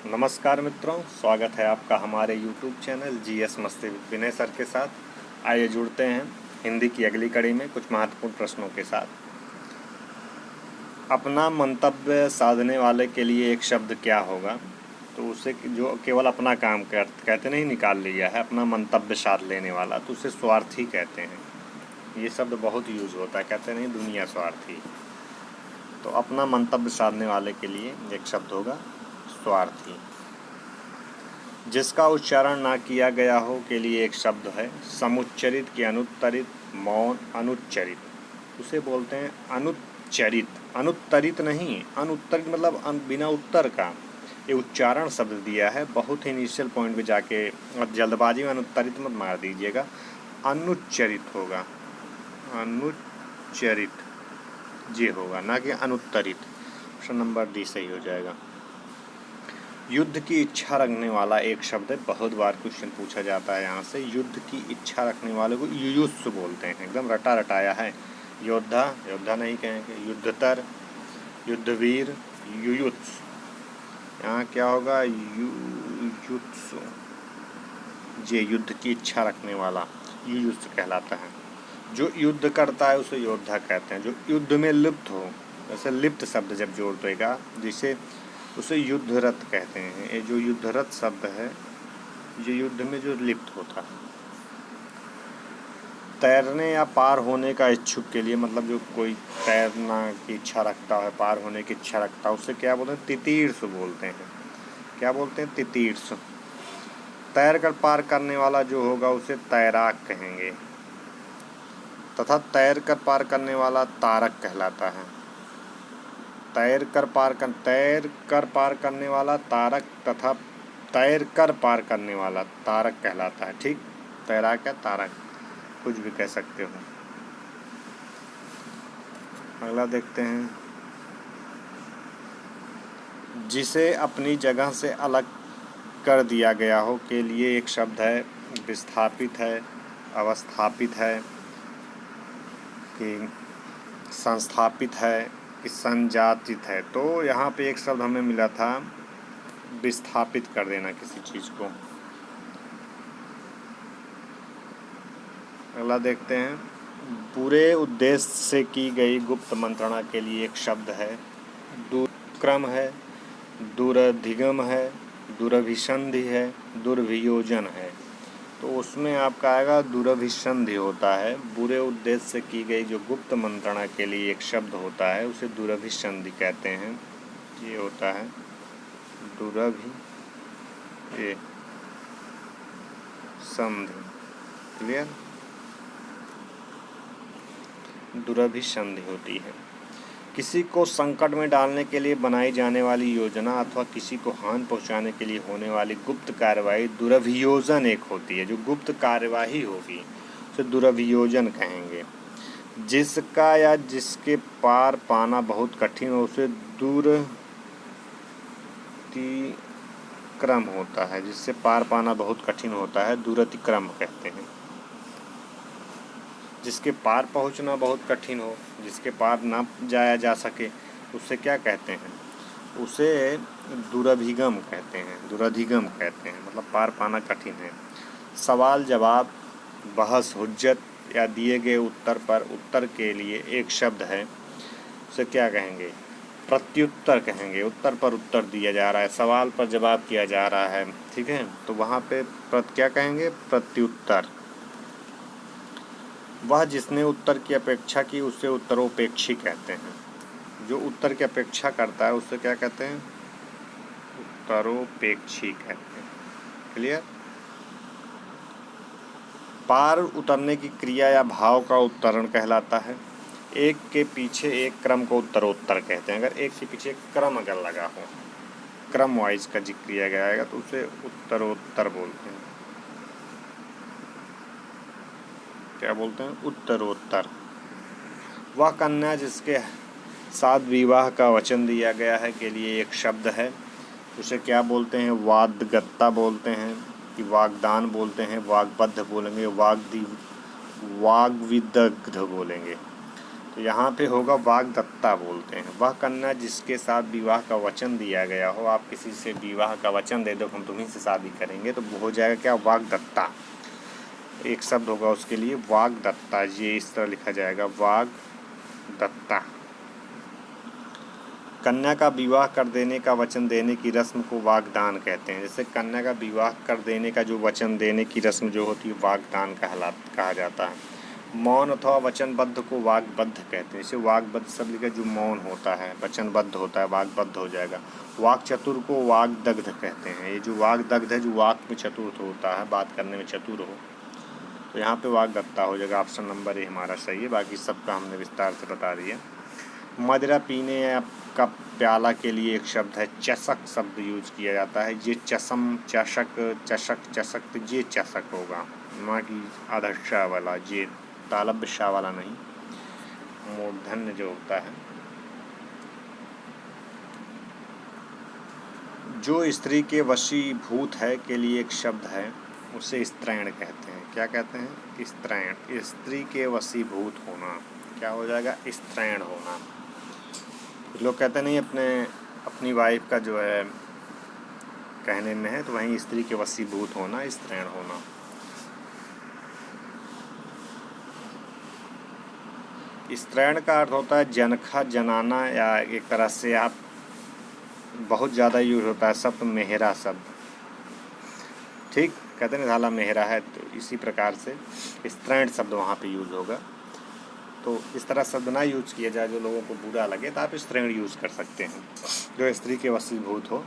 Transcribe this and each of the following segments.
नमस्कार मित्रों, स्वागत है आपका हमारे YouTube चैनल जीएस मस्ती विद विनय सर के साथ। आइए जुड़ते हैं हिंदी की अगली कड़ी में कुछ महत्वपूर्ण प्रश्नों के साथ। अपना मंतव्य साधने वाले के लिए एक शब्द क्या होगा? तो उसे जो केवल अपना काम कहते नहीं निकाल लिया है, अपना मंतव्य साध लेने वाला, तो उसे स्वार्थी कहते हैं। ये शब्द बहुत यूज़ होता है, कहते नहीं दुनिया स्वार्थी। तो अपना मंतव्य साधने वाले के लिए एक शब्द होगा स्वार्थी। जिसका उच्चारण ना किया गया हो के लिए एक शब्द है समुच्चरित की अनुत्तरित, मौन, अनुच्चरित, उसे बोलते हैं अनुच्चरित। अनुत्तरित नहीं, अनुत्तरित मतलब बिना उत्तर का। ये उच्चारण शब्द दिया है, बहुत ही इनिशियल पॉइंट पे जाके जल्दबाजी में अनुत्तरित मत मार दीजिएगा। अनुच्चरित होगा, अनुच्चरित जी होगा, ना कि अनुत्तरित। ऑप्शन नंबर डी सही हो जाएगा। युद्ध की इच्छा रखने वाला एक शब्द है, बहुत बार क्वेश्चन पूछा जाता है यहाँ से। युद्ध की इच्छा रखने वाले को युयुत्सु बोलते हैं, एकदम रटा रटाया है। योद्धा, योद्धा नहीं कहेंगे, युद्धतर, युद्धवीर, युयुत्सु। यहाँ क्या होगा? युयुत्सु जी, युद्ध की इच्छा रखने वाला युयुत्सु कहलाता है। जो युद्ध करता है उसे योद्धा कहते हैं। जो युद्ध में लिप्त हो, जैसे लिप्त शब्द जब जोड़ देगा जिसे, उसे युद्धरत कहते हैं। ये जो युद्धरत शब्द है, ये युद्ध में जो लिप्त होता है। तैरने या पार होने का इच्छुक के लिए, मतलब जो कोई तैरना की इच्छा रखता है, पार होने की इच्छा रखता है, उससे क्या बोलते हैं? तितीर्ष बोलते हैं। क्या बोलते हैं? तितीर्ष। तैर कर पार करने वाला जो होगा उसे तैराक कहेंगे, तथा तैर कर पार करने वाला तारक कहलाता है। तैर कर पार करने वाला तारक तथा तैर कर पार करने वाला तारक कहलाता है। ठीक, तैराक या तारक कुछ भी कह सकते हो। अगला देखते हैं। जिसे अपनी जगह से अलग कर दिया गया हो के लिए एक शब्द है विस्थापित है, अवस्थापित है, कि संस्थापित है, कि संजातित है। तो यहाँ पे एक शब्द हमें मिला था विस्थापित कर देना किसी चीज़ को। अगला देखते हैं। बुरे उद्देश्य से की गई गुप्त मंत्रणा के लिए एक शब्द है दुष्क्रम है, दुरधिगम है, दुरभिसंधि है, दुर्भियोजन है। तो उसमें आपका आएगा दुरभिसंधि होता है। बुरे उद्देश्य से की गई जो गुप्त मंत्रणा के लिए एक शब्द होता है उसे दुरभिसंधि कहते हैं। ये होता है दुरभिसंधि। क्लियर? दुरभिसंधि होती है किसी को संकट में डालने के लिए बनाई जाने वाली योजना अथवा किसी को हानि पहुंचाने के लिए होने वाली गुप्त कार्यवाही दुरभियोजन एक होती है। जो गुप्त कार्यवाही होगी उसे दुरभियोजन कहेंगे। जिसका या जिसके पार पाना बहुत कठिन हो उसे दुरतिक्रम होता है। जिससे पार पाना बहुत कठिन होता है दुरतिक्रम कहते हैं। जिसके पार पहुंचना बहुत कठिन हो, जिसके पार ना जाया जा सके, उससे क्या कहते हैं? उसे दुरभिगम कहते हैं, दुरधिगम कहते हैं, मतलब पार पाना कठिन है। सवाल जवाब, बहस हुज्जत या दिए गए उत्तर पर उत्तर के लिए एक शब्द है, उसे क्या कहेंगे? प्रत्युत्तर कहेंगे। उत्तर पर उत्तर दिया जा रहा है, सवाल पर जवाब किया जा रहा है, ठीक है, तो वहाँ पे क्या कहेंगे? प्रत्युत्तर। वह जिसने उत्तर की अपेक्षा की उसे उत्तरोपेक्षी कहते हैं। जो उत्तर की अपेक्षा करता है उसे क्या कहते हैं? उत्तरोपेक्षी कहते हैं। क्लियर? पार उतरने की क्रिया या भाव का उत्तरण कहलाता है। एक के पीछे एक क्रम को उत्तरोत्तर कहते हैं। अगर एक के पीछे एक क्रम अगर लगा हो, क्रम वाइज का जिक्र किया गया है तो उसे उत्तरोत्तर बोलते हैं। क्या बोलते हैं? उत्तरोत्तर। वह कन्या जिसके साथ विवाह का वचन दिया गया है के लिए एक शब्द है, उसे क्या बोलते हैं? वादगत्ता बोलते हैं, कि वागदान बोलते हैं, वाग्बद्ध बोलेंगे, वाग्विदग्ध बोलेंगे। तो यहाँ पे होगा वाग्दत्ता बोलते हैं। वह कन्या जिसके साथ विवाह का वचन दिया गया हो, आप किसी से विवाह का वचन दे दो हम तुम्हीं से शादी करेंगे, तो हो जाएगा क्या, वाग्दत्ता। एक शब्द होगा उसके लिए वाग्दत्ता, ये इस तरह लिखा जाएगा वाग्दत्ता। कन्या का विवाह कर देने का वचन देने की रस्म को वागदान कहते हैं। जैसे कन्या का विवाह कर देने का जो वचन देने की रस्म जो होती है वागदान कहा जाता है। मौन अथवा वचनबद्ध को वाग्बद्ध कहते हैं। जैसे वाग्बद्ध शब्द का जो मौन होता है, वचनबद्ध होता है, वाग्बद्ध हो जाएगा। वाक चतुर को वाग्दग्ध कहते हैं। ये जो वाग्दग्ध है, जो वाक में चतुर होता है, बात करने में चतुर हो, तो यहाँ पे वाग्दत्ता हो जाएगा। ऑप्शन नंबर ए हमारा सही है। बाकी सबका हमने विस्तार से बता दिया। मदिरा पीने का प्याला के लिए एक शब्द है चषक शब्द यूज किया जाता है। ये चषम, चषक, चषक, चषक, तो ये चषक होगा, ना कि आधा शाह वाला, ये तालब शाह वाला नहीं, मूर्धन्य जो होता है। जो स्त्री के वशीभूत है के लिए एक शब्द है, उसे स्त्रैण कहते हैं। क्या कहते हैं, स्त्रैण। स्त्री के वशीभूत होना क्या हो जाएगा, स्त्रैण होना। लोग कहते नहीं अपनी वाइफ का जो है कहने में है, तो वहीं स्त्री के वशीभूत होना, स्त्रैण होना। स्त्रैण का अर्थ होता है जनखा, जनाना, या एक तरह से आप बहुत ज़्यादा यूज होता है शब्द मेहरा शब्द। ठीक, कहते नहीं साला मेहरा है, तो इसी प्रकार से स्त्रैण शब्द वहाँ पे यूज होगा। तो इस तरह शब्द ना यूज किया जाए जो लोगों को बुरा लगे, तो आप स्त्रीण यूज कर सकते हैं, जो स्त्री के वशीभूत हो।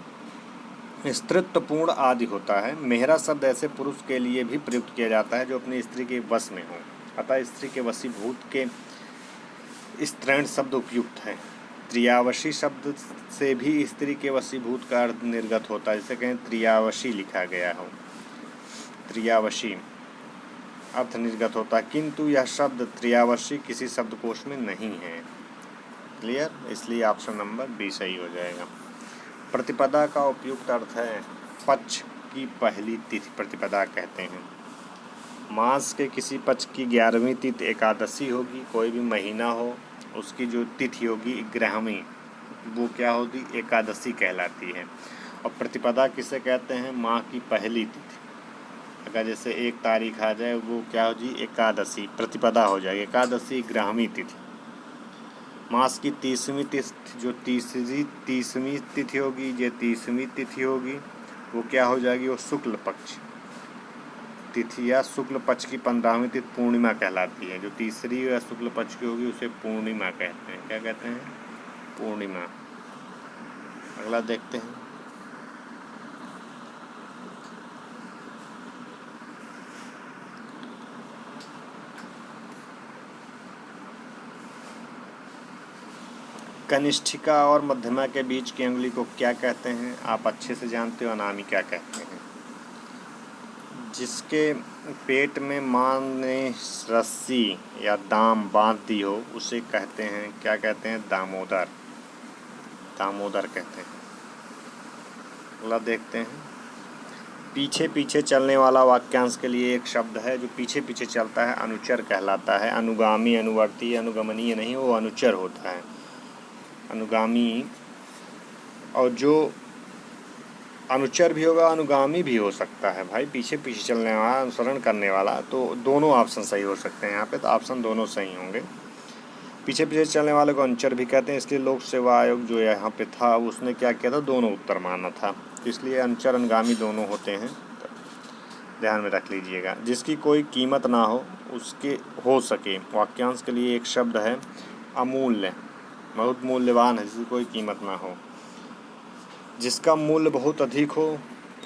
स्त्रीत्वपूर्ण आदि होता है। मेहरा शब्द ऐसे पुरुष के लिए भी प्रयुक्त किया जाता है जो अपनी स्त्री के वश में हो, अतः स्त्री के वशीभूत के स्त्रीण शब्द उपयुक्त है। त्रियावशी शब्द से भी स्त्री के वशीभूत का अर्थ निर्गत होता है। जैसे कहें त्रियावशी लिखा गया हो, त्रियावशी अर्थ निर्गत होता है, किंतु यह शब्द त्रियावशी किसी शब्दकोश में नहीं है। क्लियर, इसलिए ऑप्शन नंबर बी सही हो जाएगा। प्रतिपदा का उपयुक्त अर्थ है पक्ष की पहली तिथि, प्रतिपदा कहते हैं। मास के किसी पक्ष की 11वीं तिथि एकादशी होगी। कोई भी महीना हो, उसकी जो तिथि होगी ग्रहमी, वो क्या होगी, एकादशी कहलाती है। और प्रतिपदा किसे कहते हैं, माह की पहली तिथि। अगर जैसे 1 तारीख आ जाए, वो क्या हो जी, एकादशी, प्रतिपदा हो जाएगी। एकादशी ग्रहमी तिथि। मास की 30वीं तिथि, जो तीसवीं तिथि होगी, ये 30वीं तिथि होगी, वो क्या हो जाएगी, वो शुक्ल पक्ष तिथि या शुक्ल पक्ष की 15वीं तिथि पूर्णिमा कहलाती है। जो तीसरी या शुक्ल पक्ष की होगी उसे पूर्णिमा कहते हैं। क्या कहते हैं, पूर्णिमा। अगला देखते हैं। कनिष्ठिका और मध्यमा के बीच की अंगुली को क्या कहते हैं, आप अच्छे से जानते हो। अनामिका कहते हैं। जिसके पेट में मां ने रस्सी या दाम बांध दी हो, उसे कहते हैं, क्या कहते हैं, दामोदर, दामोदर कहते हैं। अगला देखते हैं। पीछे पीछे चलने वाला वाक्यांश के लिए एक शब्द है, जो पीछे पीछे चलता है, अनुचर कहलाता है। अनुगामी, अनुवर्ती, अनुगमनीय नहीं, वो अनुचर होता है, अनुगामी। और जो अनुचर भी होगा, अनुगामी भी हो सकता है भाई। पीछे पीछे चलने वाला, अनुसरण करने वाला, तो दोनों ऑप्शन सही हो सकते हैं यहाँ पे। तो ऑप्शन दोनों सही होंगे। पीछे पीछे चलने वाले को अनुचर भी कहते हैं। इसलिए लोक सेवा आयोग जो यहाँ पे था, उसने क्या किया था, दोनों उत्तर माना था। तो इसलिए अनुचर अनुगामी दोनों होते हैं, तो ध्यान में रख लीजिएगा। जिसकी कोई कीमत ना हो, उसके हो सके वाक्यांश के लिए एक शब्द है अमूल्य, बहुत मूल्यवान है, जिसकी कोई कीमत ना हो। जिसका मूल्य बहुत अधिक हो,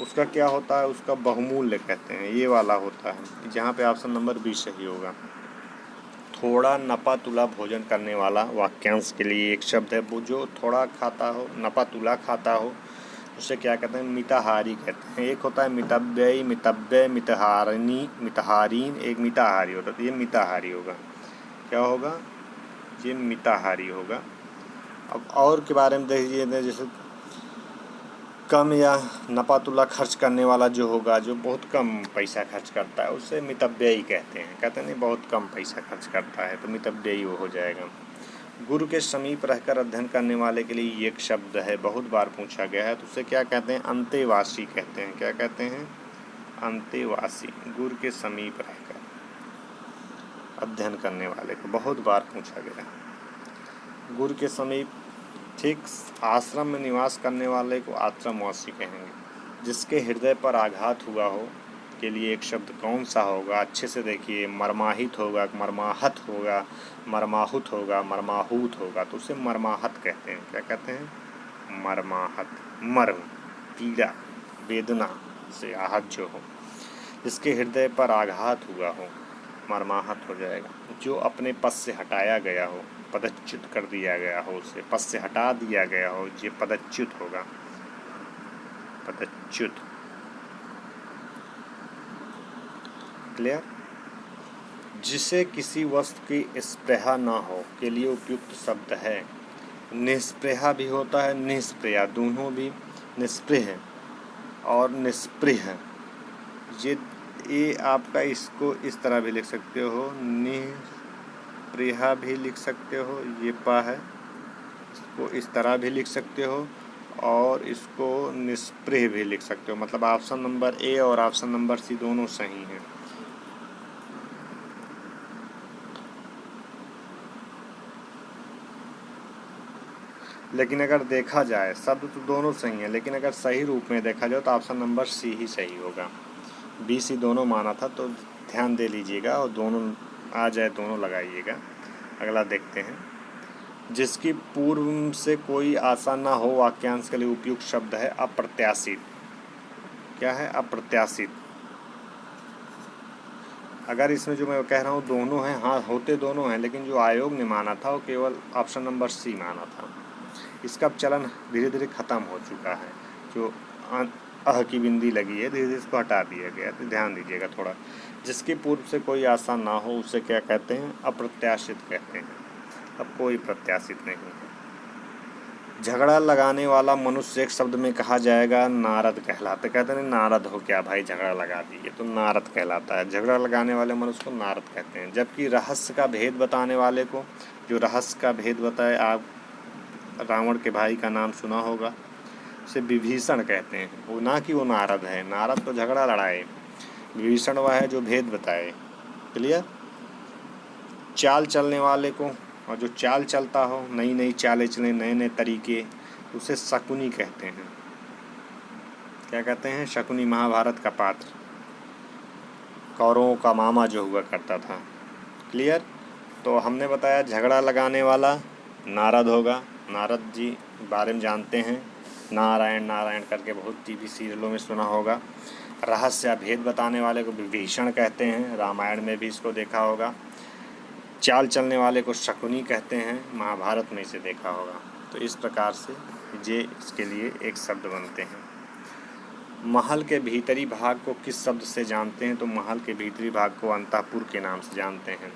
उसका क्या होता है, उसका बहुमूल्य कहते हैं। ये वाला होता है, जहाँ पे ऑप्शन नंबर बी सही होगा। थोड़ा नपा तुला भोजन करने वाला वाक्यांश के लिए एक शब्द है, वो जो थोड़ा खाता हो, नपा तुला खाता हो, उसे क्या कहते हैं, मिताहारी कहते हैं। एक होता है मितव्ययी, मितव्यय, मितहारिणी, मितहारीन, एक मिताहारी होता है। तो ये मिताहारी होगा। क्या होगा, ये मिताहारी होगा। अब और के बारे में देखिए, जैसे कम या नपातुला खर्च करने वाला जो होगा, जो बहुत कम पैसा खर्च करता है, उसे मितव्ययी कहते हैं। कहते नहीं बहुत कम पैसा खर्च करता है, तो मितव्ययी वो हो जाएगा। गुरु के समीप रहकर अध्ययन करने वाले के लिए ये एक शब्द है, बहुत बार पूछा गया है। तो उसे क्या कहते हैं? अंतेवासी कहते हैं। क्या कहते हैं? अंतेवासी। गुरु के समीप रहकर अध्ययन करने वाले को बहुत बार पूछा गया है। गुरु के समीप ठीक आश्रम में निवास करने वाले को आश्रमवासी कहेंगे। जिसके हृदय पर आघात हुआ हो के लिए एक शब्द कौन सा होगा? अच्छे से देखिए। मर्माहित होगा, मर्माहत होगा, मर्माहुत होगा, मर्माहूत होगा। तो उसे मर्माहत कहते हैं। क्या कहते हैं? मर्माहत। मर्म, पीड़ा, वेदना से आहत जो हो, जिसके हृदय पर आघात हुआ हो, मर्माहत हो जाएगा। जो अपने पद से हटाया गया हो, पदच्युत कर दिया गया हो, उसे पद से हटा दिया गया हो, ये पदच्युत होगा। पदच्युत। क्लियर? जिसे किसी वस्तु की स्पृहा न हो के लिए उपयुक्त शब्द है। निस्पृहा भी होता है, निस्पृहा, दोनों भी। निस्पृह और निस्पृह, ये आपका इसको इस तरह भी लिख सकते हो, निस्पृहा भी लिख सकते हो, ये पा है, इसको इस तरह भी लिख सकते हो और इसको निस्पृह भी लिख सकते हो। मतलब ऑप्शन नंबर ए और ऑप्शन नंबर सी दोनों सही हैं। लेकिन अगर देखा जाए, शब्द तो दोनों सही हैं, लेकिन अगर सही रूप में देखा जाए तो ऑप्शन नंबर सी ही सही होगा। बी सी दोनों माना था, तो ध्यान दे लीजिएगा और दोनों आ जाए दोनों लगाइएगा। अगला देखते हैं। जिसकी पूर्व से कोई आशा ना हो वाक्यांश के लिए उपयुक्त शब्द है अप्रत्याशित। क्या है? अप्रत्याशित। अगर इसमें जो मैं कह रहा हूँ दोनों हैं, हाँ होते दोनों हैं, लेकिन जो आयोग ने माना था वो केवल ऑप्शन नंबर सी माना था। इसका चलन धीरे धीरे ख़त्म हो चुका है। जो अह की बिंदी लगी है, धीरे धीरे इसको हटा दिया गया। तो ध्यान दीजिएगा थोड़ा। जिसकी पूर्व से कोई आशा ना हो उसे क्या कहते हैं? अप्रत्याशित कहते हैं। अब कोई प्रत्याशित नहीं है। झगड़ा लगाने वाला मनुष्य एक शब्द में कहा जाएगा नारद कहलाते। कहते हैं नारद हो क्या भाई, झगड़ा लगा दिए, तो नारद कहलाता है। झगड़ा लगाने वाले मनुष्य को नारद कहते हैं। जबकि रहस्य का भेद बताने वाले को, जो रहस्य का भेद बताए, आप रावण के भाई का नाम सुना होगा, उसे विभीषण कहते हैं। वो ना कि वो नारद है, नारद तो झगड़ा लड़ाए, विभीषण वह है जो भेद बताए। क्लियर? चाल चलने वाले को, और जो चाल चलता हो, नई नई चालें चलें, नए नए तरीके, उसे शकुनी कहते हैं। क्या कहते हैं? शकुनी। महाभारत का पात्र, कौरवों का मामा जो हुआ करता था। क्लियर? तो हमने बताया झगड़ा लगाने वाला नारद होगा। नारद जी बारे में जानते हैं, नारायण नारायण करके बहुत टीवी सीरियलों में सुना होगा। रहस्य भेद बताने वाले को विभीषण कहते हैं, रामायण में भी इसको देखा होगा। चाल चलने वाले को शकुनी कहते हैं, महाभारत में इसे देखा होगा। तो इस प्रकार से ये इसके लिए एक शब्द बनते हैं। महल के भीतरी भाग को किस शब्द से जानते हैं? तो महल के भीतरी भाग को अंतःपुर के नाम से जानते हैं,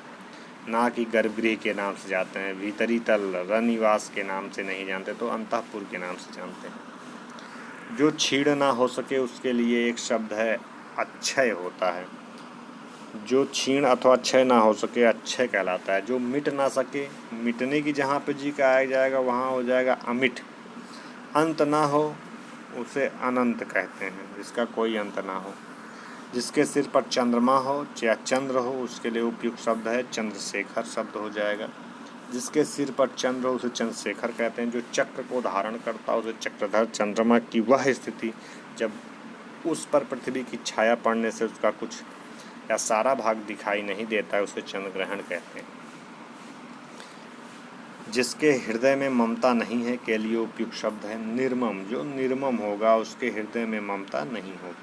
ना कि गर्भगृह के नाम से जानते हैं। भीतरी तल रनिवास के नाम से नहीं जानते, तो अंतःपुर के नाम से जानते हैं। जो छीड़ ना हो सके उसके लिए एक शब्द है अक्षय होता है। जो क्षीण अथवा क्षय ना हो सके अक्षय कहलाता है। जो मिट ना सके, मिटने की जहाँ पे जी का आ जाएगा वहाँ हो जाएगा अमिट। अंत ना हो उसे अनंत कहते हैं, जिसका कोई अंत ना हो। जिसके सिर पर चंद्रमा हो या चंद्र हो उसके लिए उपयुक्त शब्द है चंद्रशेखर शब्द हो जाएगा। जिसके सिर पर चंद्र हो उसे चंद्रशेखर कहते हैं। जो चक्र को धारण करता है उसे चक्रधर। चंद्रमा की वह स्थिति जब उस पर पृथ्वी की छाया पड़ने से उसका कुछ या सारा भाग दिखाई नहीं देता है, उसे चंद्र ग्रहण कहते हैं। जिसके हृदय में ममता नहीं है के लिए उपयुक्त शब्द है निर्मम। जो निर्मम होगा उसके हृदय में ममता नहीं होगी।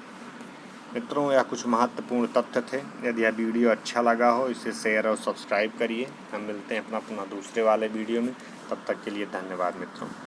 मित्रों, यह कुछ महत्वपूर्ण तथ्य थे। यदि यह वीडियो अच्छा लगा हो इसे शेयर और सब्सक्राइब करिए। हम मिलते हैं अपना पुनः दूसरे वाले वीडियो में। तब तक के लिए धन्यवाद मित्रों।